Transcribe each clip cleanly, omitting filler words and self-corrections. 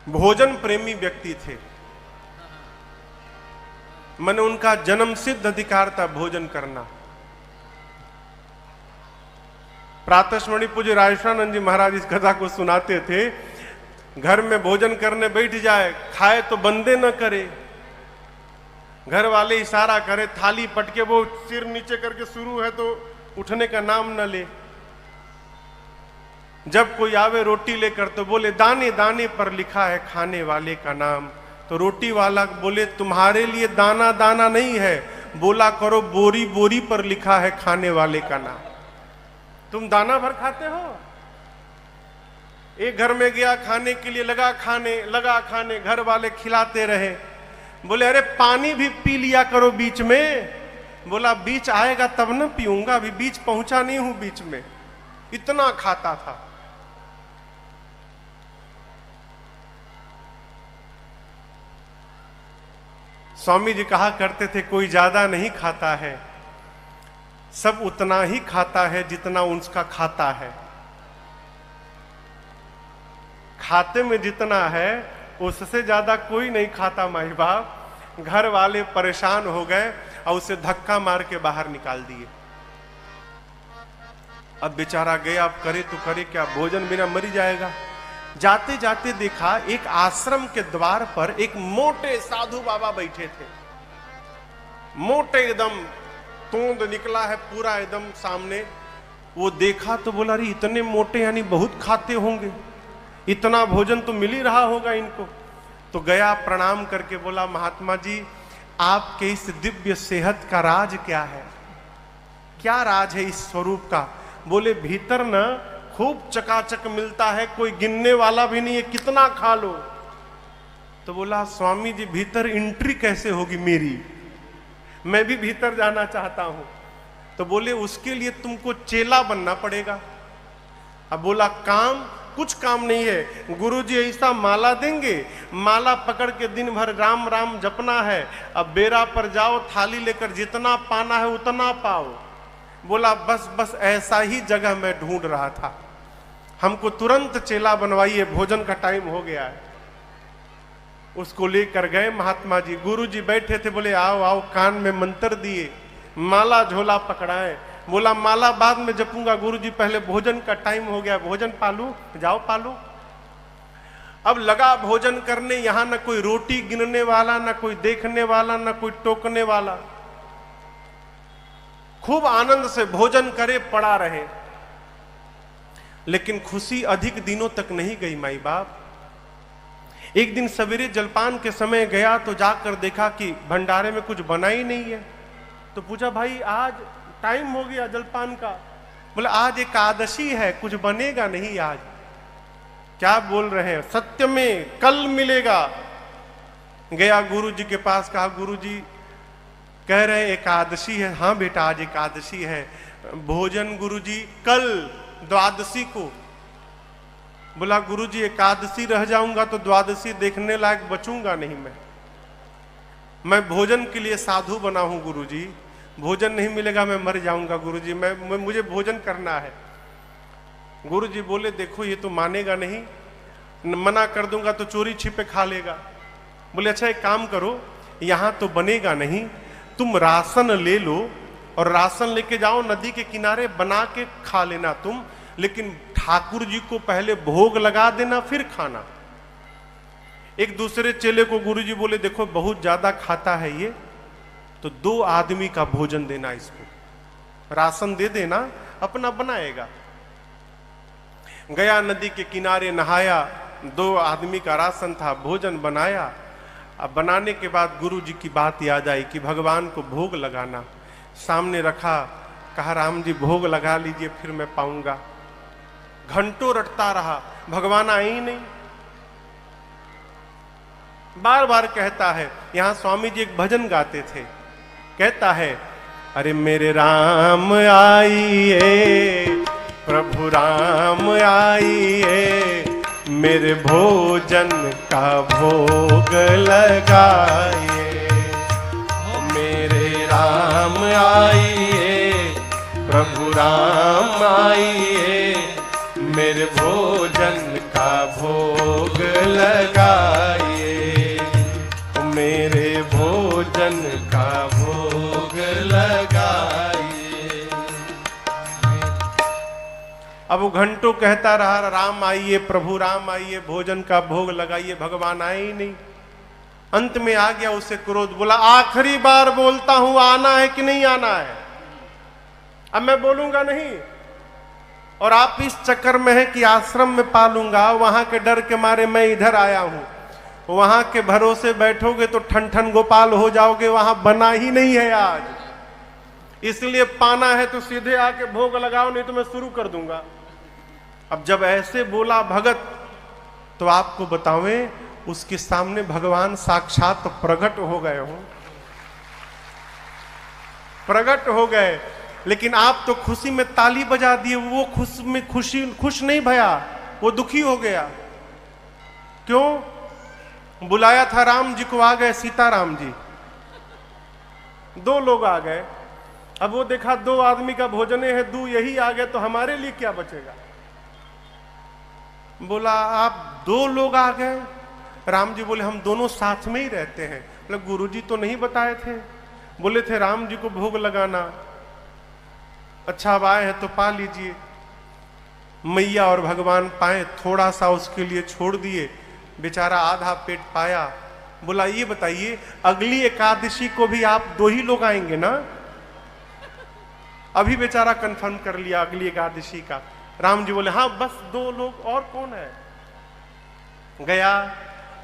भोजन प्रेमी व्यक्ति थे। मैंने उनका जन्म सिद्ध अधिकार था भोजन करना। प्रातस्मरणि पूज्य राजेश्वरानंद जी महाराज इस कथा को सुनाते थे। घर में भोजन करने बैठ जाए, खाए तो बंदे न करे, घर वाले इशारा करे, थाली पटके वो सिर नीचे करके शुरू है तो उठने का नाम न ले। जब कोई आवे रोटी लेकर तो बोले दाने दाने पर लिखा है खाने वाले का नाम। तो रोटी वाला बोले तुम्हारे लिए दाना दाना नहीं है, बोला करो बोरी बोरी पर लिखा है खाने वाले का नाम। तुम दाना भर खाते हो। एक घर में गया खाने के लिए, लगा खाने, घर वाले खिलाते रहे। बोले अरे पानी भी पी लिया करो बीच में। बोला बीच आएगा तब न पीऊंगा, अभी बीच पहुंचा नहीं हूं बीच में। इतना खाता था। स्वामी जी कहा करते थे कोई ज्यादा नहीं खाता है, सब उतना ही खाता है जितना उसका खाता है। खाते में जितना है उससे ज्यादा कोई नहीं खाता। माई बाप घर वाले परेशान हो गए और उसे धक्का मार के बाहर निकाल दिए। अब बेचारा गया, अब करे तो करे क्या, भोजन बिना मर जाएगा। जाते जाते देखा एक आश्रम के द्वार पर एक मोटे साधु बाबा बैठे थे। मोटे एकदम, तोंद निकला है पूरा एकदम सामने। वो देखा तो बोला अरे इतने मोटे यानी बहुत खाते होंगे, इतना भोजन तो मिल ही रहा होगा इनको। तो गया प्रणाम करके बोला महात्मा जी आपके इस दिव्य सेहत का राज क्या है, क्या राज है इस स्वरूप का। बोले भीतर ना खूब चकाचक मिलता है, कोई गिनने वाला भी नहीं है, कितना खा लो। तो बोला स्वामी जी भीतर एंट्री कैसे होगी मेरी, मैं भी भीतर जाना चाहता हूं। तो बोले उसके लिए तुमको चेला बनना पड़ेगा। अब बोला काम, कुछ काम नहीं है, गुरुजी ऐसा माला देंगे, माला पकड़ के दिन भर राम राम जपना है। अब बेरा पर जाओ, थाली लेकर जितना पाना है उतना पाओ। बोला बस बस ऐसा ही जगह मैं ढूंढ रहा था, हमको तुरंत चेला बनवाइए, भोजन का टाइम हो गया है। उसको लेकर गए महात्मा जी। गुरुजी बैठे थे, बोले आओ आओ, कान में मंत्र दिए, माला झोला पकड़ाए। बोला माला बाद में जपूंगा गुरुजी, पहले भोजन का टाइम हो गया, भोजन पालू, जाओ पालू। अब लगा भोजन करने, यहां ना कोई रोटी गिनने वाला, ना कोई देखने वाला, ना कोई टोकने वाला। खूब आनंद से भोजन करे, पड़ा रहे। लेकिन खुशी अधिक दिनों तक नहीं गई माई बाप। एक दिन सवेरे जलपान के समय गया तो जाकर देखा कि भंडारे में कुछ बना ही नहीं है। तो पूछा भाई आज टाइम हो गया जलपान का। बोले आज एकादशी है, कुछ बनेगा नहीं आज। क्या बोल रहे हैं, सत्य में कल मिलेगा। गया गुरुजी के पास, कहा गुरुजी कह रहे एकादशी है। हाँ बेटा आज एकादशी है, भोजन गुरुजी कल द्वादशी को। बोला गुरुजी एकादशी रह जाऊंगा तो द्वादशी देखने लायक बचूंगा नहीं मैं भोजन के लिए साधु बना हूं गुरुजी, भोजन नहीं मिलेगा मैं मर जाऊंगा गुरुजी, मुझे भोजन करना है। गुरुजी बोले देखो ये तो मानेगा नहीं, मना कर दूंगा तो चोरी छिपे खा लेगा। बोले अच्छा एक काम करो, यहां तो बनेगा नहीं, तुम राशन ले लो और राशन लेके जाओ नदी के किनारे, बना के खा लेना तुम, लेकिन ठाकुर जी को पहले भोग लगा देना फिर खाना। एक दूसरे चेले को गुरुजी बोले देखो बहुत ज्यादा खाता है ये, तो 2 आदमी का भोजन देना इसको, राशन दे देना, अपना बनाएगा। गया नदी के किनारे नहाया, 2 आदमी का राशन था, भोजन बनाया। अब बनाने के बाद गुरुजी की बात याद आई कि भगवान को भोग लगाना। सामने रखा, कहा राम जी भोग लगा लीजिए फिर मैं पाऊंगा। घंटों रटता रहा, भगवान आए ही नहीं। बार बार कहता है। यहां स्वामी जी एक भजन गाते थे, कहता है अरे मेरे राम आइए, प्रभु राम आइए, मेरे भोजन का भोग लगाइए। मेरे राम आइए, प्रभु राम आइए, मेरे भोजन का भोग लगाइए, मेरे भोजन का भोग लगाइए। अब वो घंटों कहता रहा, राम आइए, प्रभु राम आइए, भोजन का भोग लगाइए, भगवान आए ही नहीं। अंत में आ गया उसे क्रोध, बोला आखिरी बार बोलता हूं, आना है कि नहीं आना है? अब मैं बोलूंगा नहीं, और आप इस चक्कर में है कि आश्रम में पालूंगा, वहां के डर के मारे मैं इधर आया हूं। वहां के भरोसे बैठोगे तो ठन ठन गोपाल हो जाओगे, वहां बना ही नहीं है आज। इसलिए पाना है तो सीधे आके भोग लगाओ, नहीं तो मैं शुरू कर दूंगा। अब जब ऐसे बोला भगत, तो आपको बतावें उसके सामने भगवान साक्षात प्रकट हो गए हो, प्रकट हो गए। लेकिन आप तो खुशी में ताली बजा दिए, वो खुश नहीं भया, वो दुखी हो गया। क्यों? बुलाया था राम जी को, आ गए सीताराम जी, दो लोग आ गए। अब वो देखा दो आदमी का भोजन है, दो यही आ गए, तो हमारे लिए क्या बचेगा? बोला आप दो लोग आ गए? राम जी बोले हम दोनों साथ में ही रहते हैं। बोले गुरुजी तो नहीं बताए थे, बोले थे राम जी को भोग लगाना। अच्छा अब आए हैं तो पा लीजिए। मैया और भगवान पाए, थोड़ा सा उसके लिए छोड़ दिए, बेचारा आधा पेट पाया। बोला ये बताइए अगली एकादशी को भी आप दो ही लोग आएंगे ना? अभी बेचारा कंफर्म कर लिया अगली एकादशी का। राम जी बोले हाँ बस दो लोग, और कौन है? गया,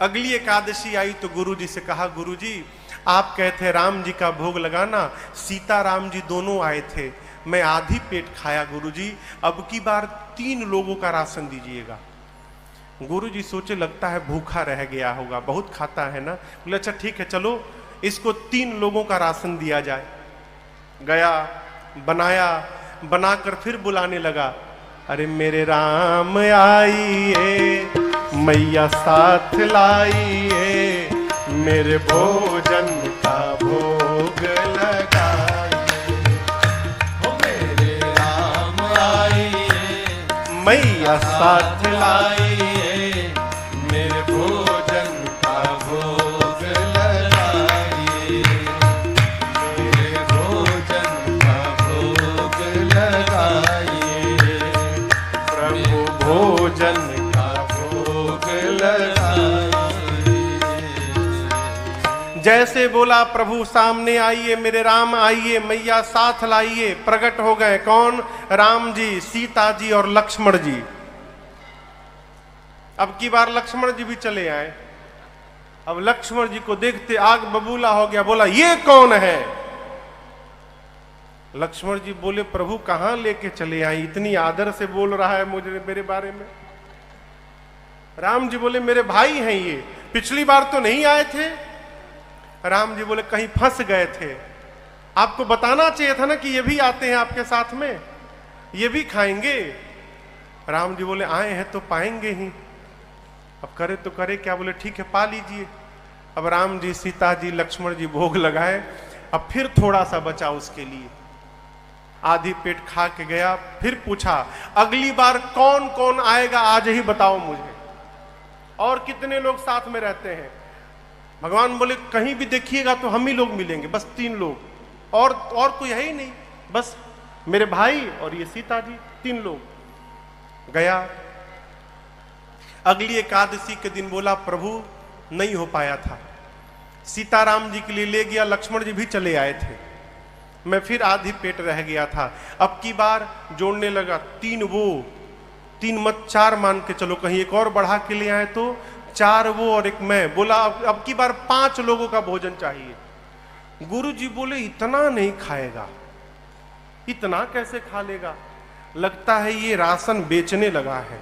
अगली एकादशी आई तो गुरुजी से कहा गुरुजी आप कहते राम जी का भोग लगाना, सीता राम जी दोनों आए थे, मैं आधी पेट खाया गुरुजी, अब की बार 3 लोगों का राशन दीजिएगा। गुरुजी सोचे लगता है भूखा रह गया होगा, बहुत खाता है ना। बोले अच्छा ठीक है चलो इसको 3 लोगों का राशन दिया जाए। गया, बनाया, बनाकर फिर बुलाने लगा, अरे मेरे राम आइए, मैया साथ लाइए, मेरे भोजन का भोग लगाइए। हो मेरे राम आइए, मैया साथ लाइए, मेरे भोजन का भोग लगाइए, मेरे भोजन का भोग लगाइए, प्रभु भोजन का भोग लगाइए। जैसे बोला प्रभु सामने आइए, मेरे राम आइए, मैया साथ लाइए। प्रकट हो गए कौन? राम जी, सीता जी और लक्ष्मण जी। अब की बार लक्ष्मण जी भी चले आए। अब लक्ष्मण जी को देखते आग बबूला हो गया, बोला ये कौन है? लक्ष्मण जी बोले प्रभु कहां लेके चले आए, इतनी आदर से बोल रहा है मुझे मेरे बारे में। राम जी बोले मेरे भाई हैं ये, पिछली बार तो नहीं आए थे। राम जी बोले कहीं फंस गए थे, आपको बताना चाहिए था ना कि ये भी आते हैं आपके साथ में, ये भी खाएंगे। राम जी बोले आए हैं तो पाएंगे ही, अब करे तो करे क्या? बोले ठीक है पा लीजिए। अब राम जी, सीता जी, लक्ष्मण जी भोग लगाए। अब फिर थोड़ा सा बचा उसके लिए, आधी पेट खा के गया। फिर पूछा अगली बार कौन कौन आएगा आज ही बताओ मुझे, और कितने लोग साथ में रहते हैं? भगवान बोले कहीं भी देखिएगा तो हम ही लोग मिलेंगे, बस 3 लोग, और कोई है ही नहीं, बस मेरे भाई और ये सीता जी, 3 लोग। गया, अगली एकादशी के दिन बोला प्रभु नहीं हो पाया था, सीताराम जी के लिए ले गया, लक्ष्मण जी भी चले आए थे, मैं फिर आधी पेट रह गया था। अब की बार जोड़ने लगा, 3 वो, 3 मत 4 मान के चलो, कहीं एक और बढ़ा के ले आए तो 4 वो और 1 मैं। बोला अब की बार 5 लोगों का भोजन चाहिए। गुरु जी बोले इतना नहीं खाएगा, इतना कैसे खा लेगा? लगता है ये राशन बेचने लगा है।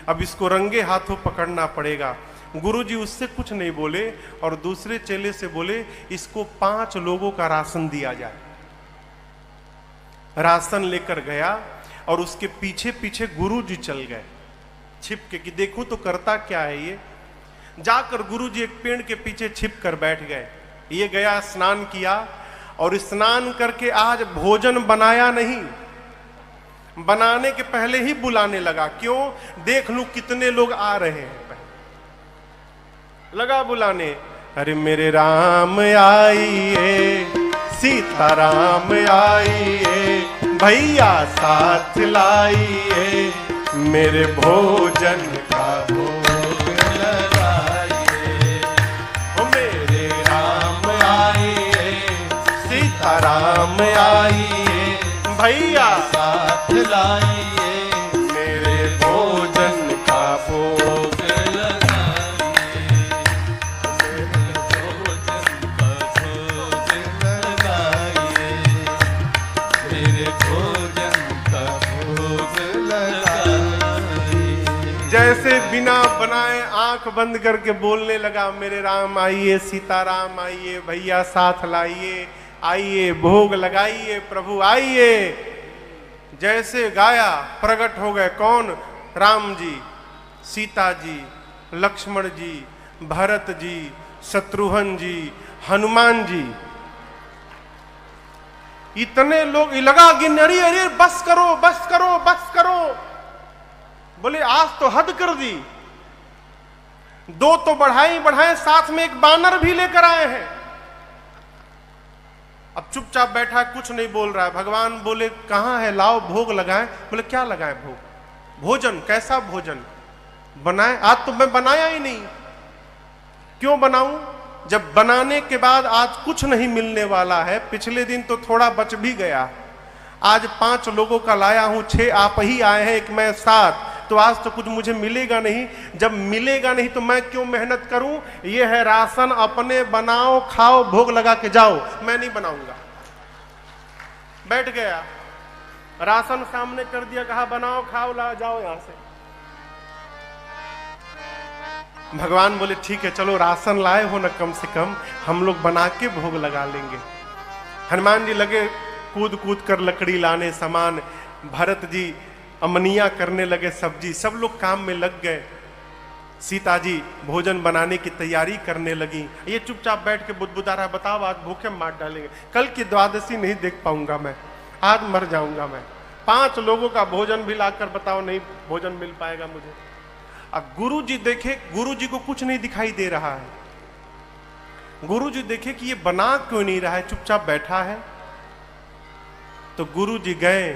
अब इसको रंगे हाथों पकड़ना पड़ेगा। गुरुजी उससे कुछ नहीं बोले और दूसरे चेले से बोले इसको 5 लोगों का राशन दिया जाए। राशन लेकर गया और उसके पीछे पीछे गुरुजी चल गए छिप के कि देखूं तो करता क्या है ये। जाकर गुरुजी एक पेड़ के पीछे छिप कर बैठ गए। ये गया, स्नान किया और स्नान करके आज भोजन बनाया नहीं, बनाने के पहले ही बुलाने लगा, क्यों? देख लूं कितने लोग आ रहे हैं। लगा बुलाने, अरे मेरे राम आइए, सीताराम आइए, भैया साथ लाइए, मेरे भोजन का भोग लगाइए। ओ मेरे राम आइए, सीताराम आइए, भैया साथ लाइए, मेरे भोजन का भोग लगाइए, मेरे भोजन का भोग लगाइए, मेरे भोजन का भोग लगाइए। जैसे बिना बनाए आंख बंद करके बोलने लगा, मेरे राम आइए, सीताराम आइए, भैया साथ लाइए, आइए भोग लगाइए, प्रभु आइए। जैसे गाया प्रकट हो गए कौन? राम जी, सीता जी, लक्ष्मण जी, भरत जी, शत्रुघ्न जी, हनुमान जी। इतने लोग लगा गिन, अरे अरे बस करो बस करो बस करो। बोले आज तो हद कर दी, दो तो बढ़ाए बढ़ाए, साथ में एक बानर भी लेकर आए हैं। अब चुपचाप बैठा है, कुछ नहीं बोल रहा है। भगवान बोले कहां है, लाओ भोग लगाएं। बोले क्या लगाएं भोग? भोजन। कैसा भोजन बनाए? आज तो मैं बनाया ही नहीं। क्यों बनाऊं जब बनाने के बाद आज कुछ नहीं मिलने वाला है? पिछले दिन तो थोड़ा बच भी गया, आज 5 लोगों का लाया हूं, 6 आप ही आए हैं, एक मैं 7, तो आज तो कुछ मुझे मिलेगा नहीं। जब मिलेगा नहीं तो मैं क्यों मेहनत करूं? ये है राशन, अपने बनाओ खाओ, भोग लगा के जाओ, मैं नहीं बनाऊंगा। बैठ गया, राशन सामने कर दिया, कहा बनाओ खाओ, ला जाओ यहां से। भगवान बोले ठीक है चलो, राशन लाए हो ना, कम से कम हम लोग बना के भोग लगा लेंगे। हनुमान जी लगे कूद कूद कर लकड़ी लाने सामान, भरत जी अमनिया करने लगे सब्जी, सब लोग काम में लग गए। सीता जी भोजन बनाने की तैयारी करने लगी। ये चुपचाप बैठ के बुदबुदा रहा, बताओ आज भूखे मार डालेंगे, कल की द्वादशी नहीं देख पाऊंगा मैं, आज मर जाऊंगा मैं। 5 लोगों का भोजन भी लाकर बताओ नहीं भोजन मिल पाएगा मुझे। अब गुरु जी देखे, गुरु जी को कुछ नहीं दिखाई दे रहा है। गुरु जी देखे कि ये बना क्यों नहीं रहा है, चुपचाप बैठा है। तो गुरु जी गए,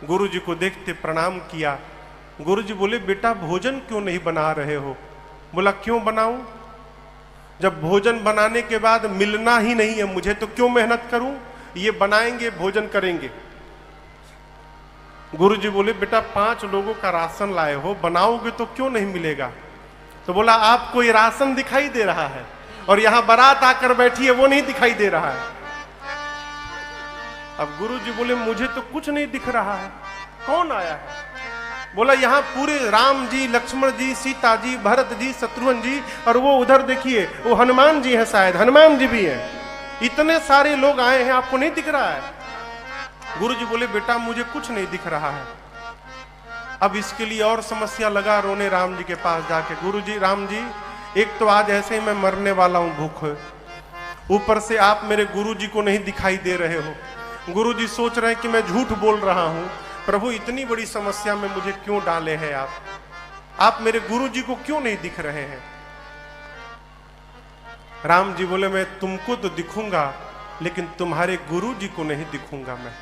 गुरु जी को देखते प्रणाम किया। गुरु जी बोले बेटा भोजन क्यों नहीं बना रहे हो? बोला क्यों बनाऊं, जब भोजन बनाने के बाद मिलना ही नहीं है मुझे तो क्यों मेहनत करूं? ये बनाएंगे भोजन करेंगे। गुरु जी बोले बेटा 5 लोगों का राशन लाए हो, बनाओगे तो क्यों नहीं मिलेगा? तो बोला आपको ये राशन दिखाई दे रहा है और यहां बारात आकर बैठी है वो नहीं दिखाई दे रहा है। अब गुरु जी बोले मुझे तो कुछ नहीं दिख रहा है, कौन आया है? बोला यहाँ पूरे राम जी, लक्ष्मण जी, सीता जी, भरत जी, शत्रुघ्न जी, और वो उधर देखिए वो हनुमान जी हैं, शायद हनुमान जी भी हैं। इतने सारे लोग आए हैं, आपको नहीं दिख रहा है? गुरु जी बोले बेटा मुझे कुछ नहीं दिख रहा है। अब इसके लिए और समस्या लगा रोने राम जी के पास जाके, गुरु जी राम जी एक तो आज ऐसे ही मैं मरने वाला हूं भूख, ऊपर से आप मेरे गुरु जी को नहीं दिखाई दे रहे हो। गुरु जी सोच रहे हैं कि मैं झूठ बोल रहा हूं, प्रभु इतनी बड़ी समस्या में मुझे क्यों डाले हैं आप मेरे गुरु जी को क्यों नहीं दिख रहे हैं? राम जी बोले मैं तुमको तो दिखूंगा लेकिन तुम्हारे गुरु जी को नहीं दिखूंगा मैं।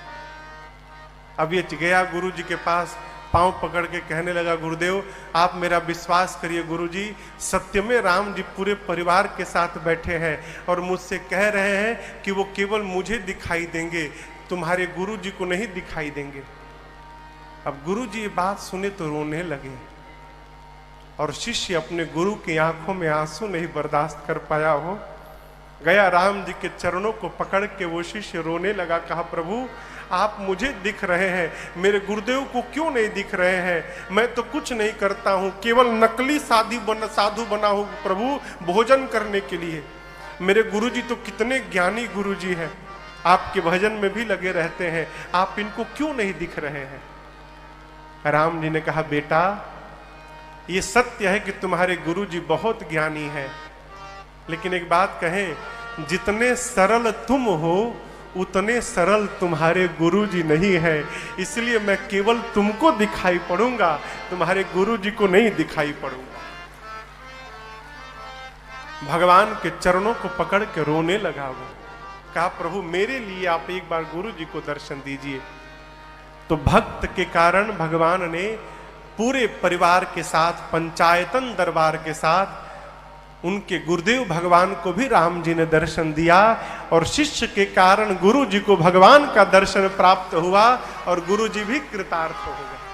अब ये गया गुरु जी के पास, पांव पकड़ के कहने लगा गुरुदेव आप मेरा विश्वास करिए गुरु जी, सत्य में राम जी पूरे परिवार के साथ बैठे हैं और मुझसे कह रहे हैं कि वो केवल मुझे दिखाई देंगे, तुम्हारे गुरु जी को नहीं दिखाई देंगे। अब गुरु जी ये बात सुने तो रोने लगे और शिष्य अपने गुरु की आंखों में आंसू नहीं बर्दाश्त कर पाया हो, गया राम जी के चरणों को पकड़ के वो शिष्य रोने लगा। कहा प्रभु आप मुझे दिख रहे हैं, मेरे गुरुदेव को क्यों नहीं दिख रहे हैं? मैं तो कुछ नहीं करता हूं, केवल नकली साधु बना हूं प्रभु भोजन करने के लिए। मेरे गुरुजी तो कितने ज्ञानी गुरुजी हैं, आपके भजन में भी लगे रहते हैं, आप इनको क्यों नहीं दिख रहे हैं? राम जी ने कहा बेटा ये सत्य है कि तुम्हारे गुरुजी बहुत ज्ञानी हैं, लेकिन एक बात कहें, जितने सरल तुम हो उतने सरल तुम्हारे गुरुजी नहीं है, इसलिए मैं केवल तुमको दिखाई पड़ूंगा, तुम्हारे गुरुजी को नहीं दिखाई पड़ूंगा। भगवान के चरणों को पकड़ के रोने लगा वो। कहा प्रभु मेरे लिए आप एक बार गुरुजी को दर्शन दीजिए। तो भक्त के कारण भगवान ने पूरे परिवार के साथ, पंचायतन दरबार के साथ, उनके गुरुदेव भगवान को भी राम जी ने दर्शन दिया, और शिष्य के कारण गुरु जी को भगवान का दर्शन प्राप्त हुआ और गुरु जी भी कृतार्थ हो गए।